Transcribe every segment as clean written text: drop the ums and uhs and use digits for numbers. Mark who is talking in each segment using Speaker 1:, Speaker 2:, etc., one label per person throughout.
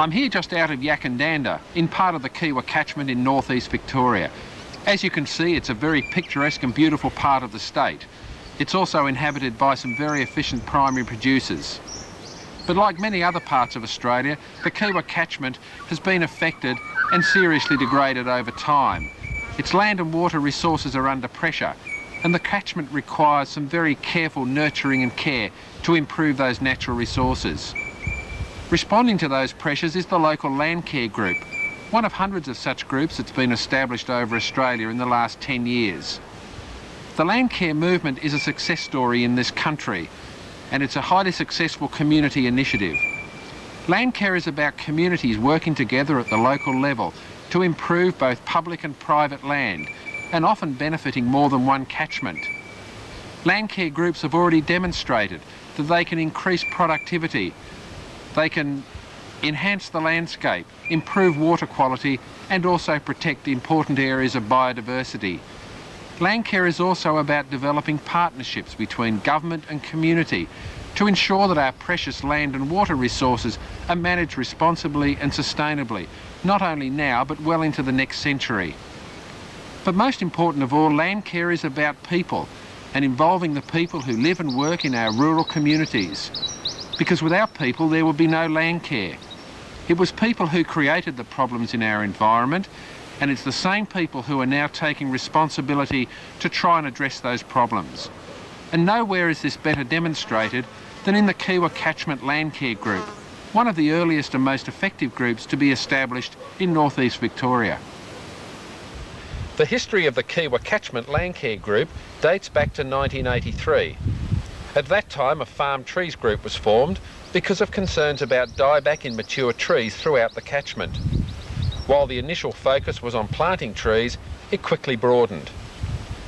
Speaker 1: I'm here just out of Yackandandah, in part of the Kiewa Catchment in northeast Victoria. As you can see, it's a very picturesque and beautiful part of the state. It's also inhabited by some very efficient primary producers. But like many other parts of Australia, the Kiewa Catchment has been affected and seriously degraded over time. Its land and water resources are under pressure, and the catchment requires some very careful nurturing and care to improve those natural resources. Responding to those pressures is the local Landcare Group, one of hundreds of such groups that's been established over Australia in the last 10 years. The Landcare movement is a success story in this country, and it's a highly successful community initiative. Landcare is about communities working together at the local level to improve both public and private land, and often benefiting more than one catchment. Landcare groups have already demonstrated that they can increase productivity, they can enhance the landscape, improve water quality, and also protect important areas of biodiversity. Landcare is also about developing partnerships between government and community to ensure that our precious land and water resources are managed responsibly and sustainably, not only now but well into the next century. But most important of all, Landcare is about people and involving the people who live and work in our rural communities. Because without people there would be no Landcare. It was people who created the problems in our environment, and it's the same people who are now taking responsibility to try and address those problems. And nowhere is this better demonstrated than in the Kiewa Catchment Landcare Group, one of the earliest and most effective groups to be established in northeast Victoria. The history of the Kiewa Catchment Landcare Group dates back to 1983. At that time, a farm trees group was formed because of concerns about dieback in mature trees throughout the catchment. While the initial focus was on planting trees, it quickly broadened.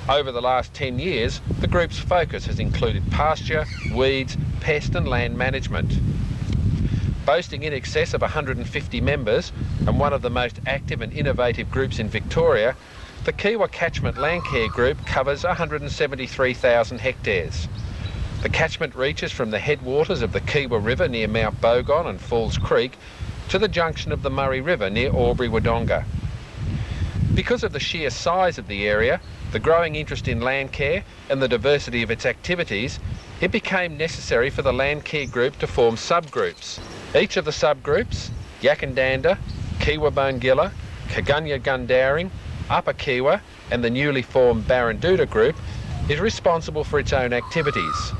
Speaker 1: Over the last 10 years, the group's focus has included pasture, weeds, pest and land management. Boasting in excess of 150 members and one of the most active and innovative groups in Victoria, the Kiewa Catchment Landcare Group covers 173,000 hectares. The catchment reaches from the headwaters of the Kiewa River near Mount Bogon and Falls Creek to the junction of the Murray River near Albury-Wodonga. Because of the sheer size of the area, the growing interest in Landcare and the diversity of its activities, it became necessary for the Landcare Group to form subgroups. Each of the subgroups, Yackandandah, Kiewa Bongilla, Kagunya Gundowring, Upper Kiewa and the newly formed Barranduda Group, is responsible for its own activities,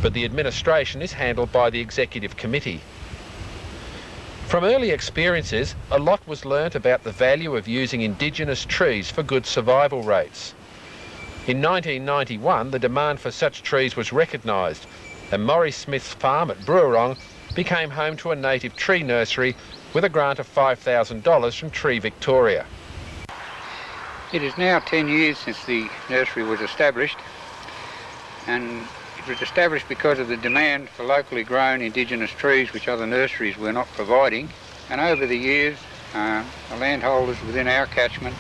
Speaker 1: but the administration is handled by the Executive Committee. From early experiences, a lot was learnt about the value of using indigenous trees for good survival rates. In 1991, the demand for such trees was recognised, and Maurice Smith's farm at Brewerong became home to a native tree nursery with a grant of $5,000 from Tree Victoria.
Speaker 2: It is now 10 years since the nursery was established, and it was established because of the demand for locally grown indigenous trees which other nurseries were not providing. And over the years, the landholders within our catchment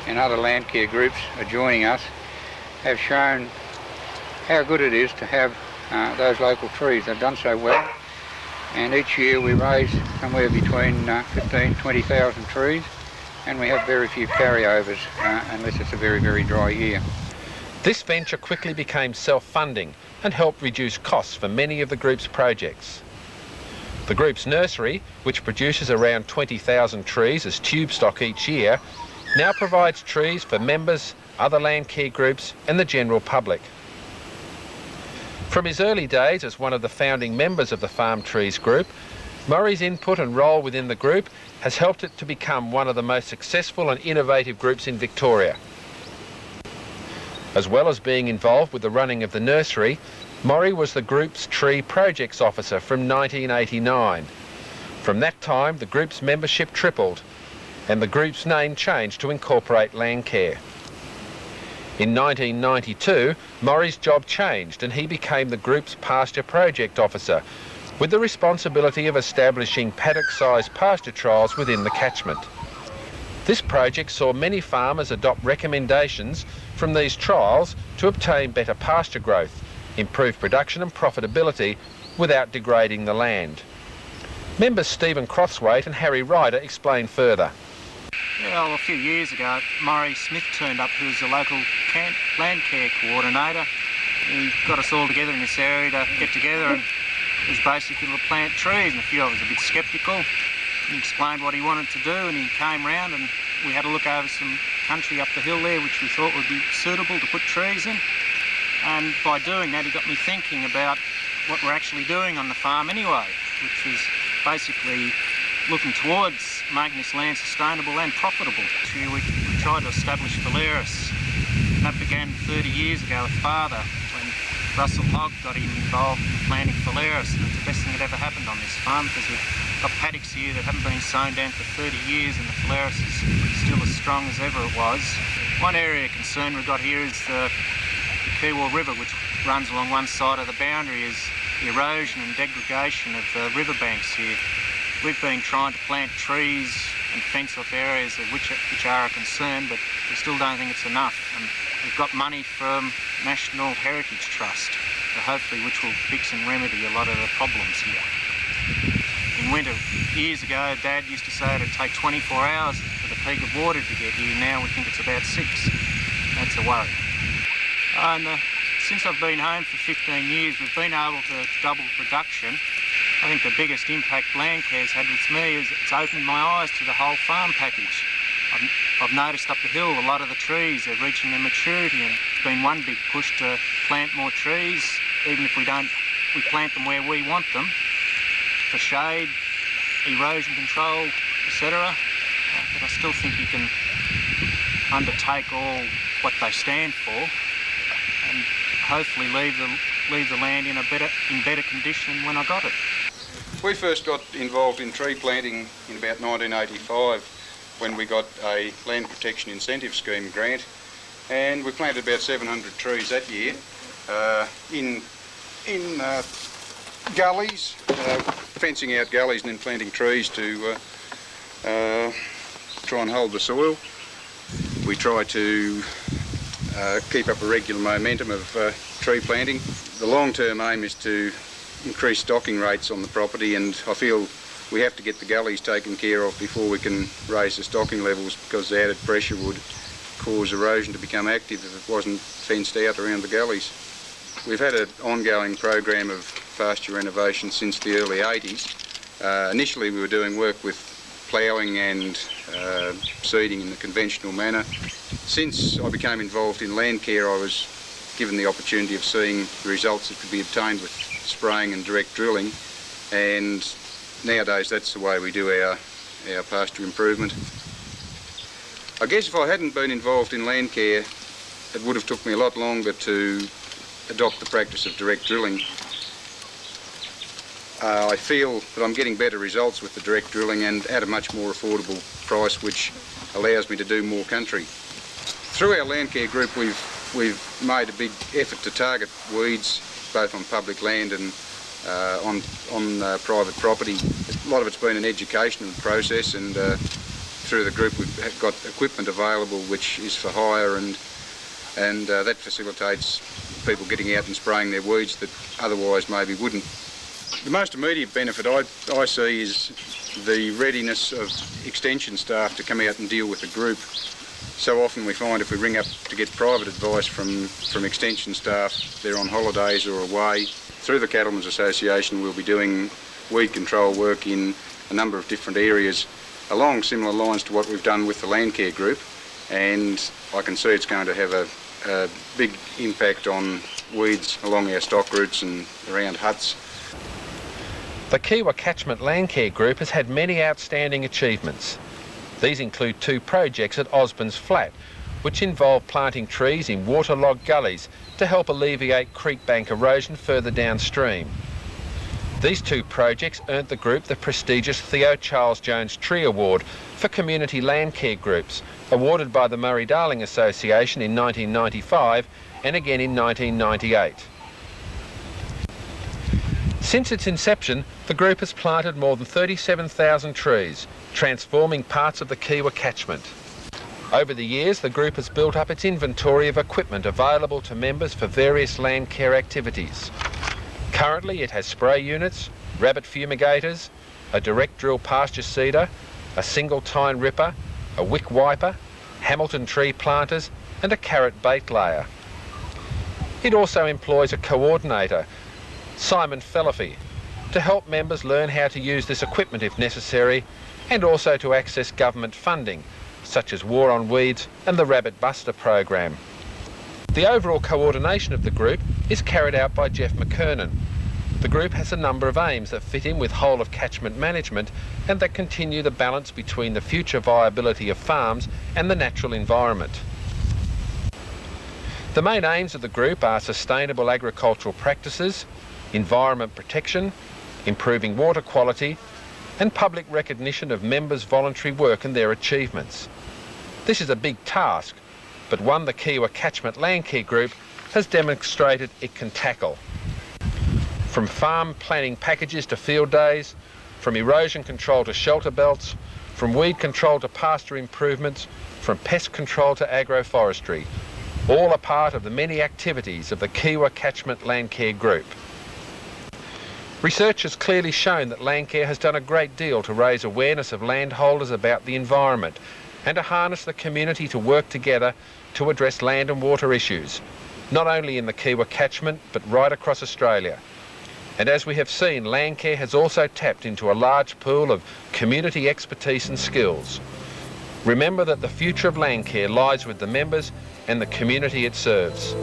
Speaker 2: and other Landcare groups adjoining us have shown how good it is to have those local trees. They've done so well, and each year we raise somewhere between 15,000 to 20,000 trees, and we have very few carryovers unless it's a very, very dry year.
Speaker 1: This venture quickly became self-funding and helped reduce costs for many of the group's projects. The group's nursery, which produces around 20,000 trees as tube stock each year, now provides trees for members, other Landcare groups and the general public. From his early days as one of the founding members of the Farm Trees Group, Murray's input and role within the group has helped it to become one of the most successful and innovative groups in Victoria. As well as being involved with the running of the nursery, Murray was the group's tree projects officer from 1989. From that time, the group's membership tripled and the group's name changed to incorporate Landcare. In 1992, Murray's job changed and he became the group's pasture project officer, with the responsibility of establishing paddock-sized pasture trials within the catchment. This project saw many farmers adopt recommendations from these trials to obtain better pasture growth, improve production and profitability without degrading the land. Members Stephen Crosthwaite and Harry Ryder explain further.
Speaker 3: Yeah, well, a few years ago, Murray Smith turned up, who's a local landcare coordinator. He got us all together in this area to get together, and it was basically to plant trees, and a few of us a bit sceptical. He explained what he wanted to do, and he came round and we had a look over some country up the hill there which we thought would be suitable to put trees in. And by doing that, he got me thinking about what we're actually doing on the farm anyway, which was basically looking towards making this land sustainable and profitable. We tried to establish Phalaris, and that began 30 years ago with Father, when Russell Hogg got him involved in planting Phalaris, and it's the best thing that ever happened on this farm, because we've got paddocks here that haven't been sown down for 30 years, and the Phalaris is still as strong as ever it was. One area of concern we've got here is the Kiewa River, which runs along one side of the boundary, is the erosion and degradation of the riverbanks here. We've been trying to plant trees and fence off areas which are a concern, but we still don't think it's enough. And we've got money from National Heritage Trust, hopefully which will fix and remedy a lot of the problems here. In winter, years ago, Dad used to say it'd take 24 hours for the peak of water to get here. Now we think it's about 6. That's a worry. Since I've been home for 15 years, we've been able to double production. I think the biggest impact Landcare's had with me is it's opened my eyes to the whole farm package. I've noticed up the hill a lot of the trees are reaching their maturity, and it's been one big push to plant more trees, even if we plant them where we want them, for shade, erosion control, etc. But I still think you can undertake all what they stand for and hopefully leave the land in better condition than when I got it.
Speaker 4: We first got involved in tree planting in about 1985 when we got a Land Protection Incentive Scheme grant, and we planted about 700 trees that year in gullies, fencing out gullies and then planting trees to try and hold the soil. We try to keep up a regular momentum of tree planting. The long-term aim is to increase stocking rates on the property, and I feel we have to get the gullies taken care of before we can raise the stocking levels, because the added pressure would cause erosion to become active if it wasn't fenced out around the gullies. We've had an ongoing program of pasture renovation since the early 80s. Initially we were doing work with ploughing and seeding in the conventional manner. Since I became involved in Landcare, I was given the opportunity of seeing the results that could be obtained with spraying and direct drilling, and nowadays that's the way we do our pasture improvement. I guess if I hadn't been involved in Landcare, it would have took me a lot longer to adopt the practice of direct drilling. I feel that I'm getting better results with the direct drilling and at a much more affordable price, which allows me to do more country. Through our Landcare group, we've made a big effort to target weeds both on public land and on private property. A lot of it's been an educational process, and through the group we've got equipment available which is for hire, and that facilitates people getting out and spraying their weeds that otherwise maybe wouldn't. The most immediate benefit I see is the readiness of extension staff to come out and deal with the group. So often we find if we ring up to get private advice from extension staff, they're on holidays or away. Through the Cattlemen's Association we'll be doing weed control work in a number of different areas along similar lines to what we've done with the Landcare group, and I can see it's going to have a big impact on weeds along our stock routes and around huts.
Speaker 1: The Kiewa Catchment Landcare Group has had many outstanding achievements. These include 2 projects at Osborne's Flat, which involve planting trees in waterlogged gullies to help alleviate creek bank erosion further downstream. These 2 projects earned the group the prestigious Theo Charles Jones Tree Award for Community Landcare Groups, awarded by the Murray-Darling Association in 1995 and again in 1998. Since its inception, the group has planted more than 37,000 trees, transforming parts of the Kiewa catchment. Over the years, the group has built up its inventory of equipment available to members for various land care activities. Currently, it has spray units, rabbit fumigators, a direct drill pasture seeder, a single tine ripper, a wick wiper, Hamilton tree planters and a carrot bait layer. It also employs a coordinator, Simon Fellify, to help members learn how to use this equipment if necessary, and also to access government funding, such as War on Weeds and the Rabbit Buster program. The overall coordination of the group is carried out by Jeff McKernan. The group has a number of aims that fit in with whole of catchment management and that continue the balance between the future viability of farms and the natural environment. The main aims of the group are sustainable agricultural practices, environment protection, improving water quality, and public recognition of members' voluntary work and their achievements. This is a big task, but one the Kiewa Catchment Landcare Group has demonstrated it can tackle. From farm planning packages to field days, from erosion control to shelter belts, from weed control to pasture improvements, from pest control to agroforestry, all are part of the many activities of the Kiewa Catchment Landcare Group. Research has clearly shown that Landcare has done a great deal to raise awareness of landholders about the environment and to harness the community to work together to address land and water issues, not only in the Kiewa Catchment but right across Australia. And as we have seen, Landcare has also tapped into a large pool of community expertise and skills. Remember that the future of Landcare lies with the members and the community it serves.